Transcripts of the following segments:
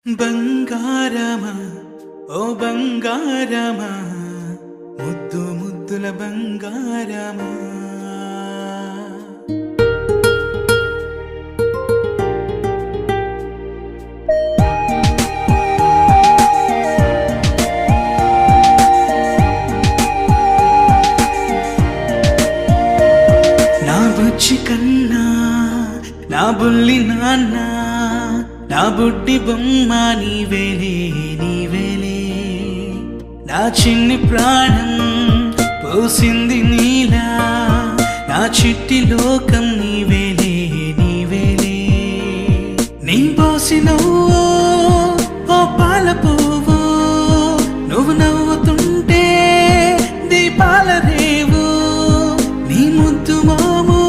బంగారమా ఓ బంగారమా ముద్దు ముద్దుల బంగారమా నా బుజ్జి కన్నా నా బుల్లి నాన్న నా బుడ్డి బొమ్మ నీవేలే నీవేలే నా చిన్ని ప్రాణం పోసింది నీలా నా చిట్టి లోకం నీవేలే నీవేలే నీ పోసినవో ఓ పాల పువ్వు నువ్వు నవ్వుతుంటే దీపాల రేవు నీ ముద్దు మోము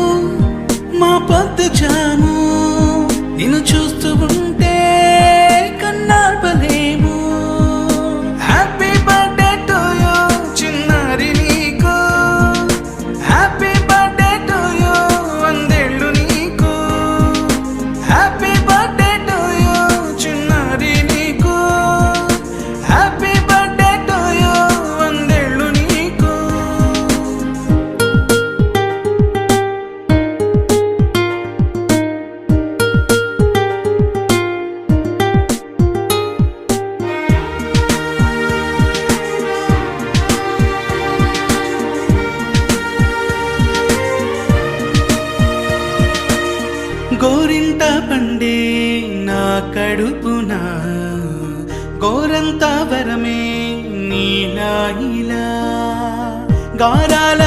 మా పొద్దు జాము నిన్ను చూస్తూ ఉంటే కన్నార్పలేము. హ్యాపీ బర్త్డే టు యూ చిన్నారి నీకు, హ్యాపీ బర్త్డే టు యూ వందేళ్ళు నీకు, హ్యాపీ బర్త్డే టు యూ చిన్నారి నీకు, హ్యాపీ బర్త్డే టు యూ వందేళ్ళు నీకు. గోరింట పండే నా కడుపున గోరంత వరమే నీలా ఇలా గారాల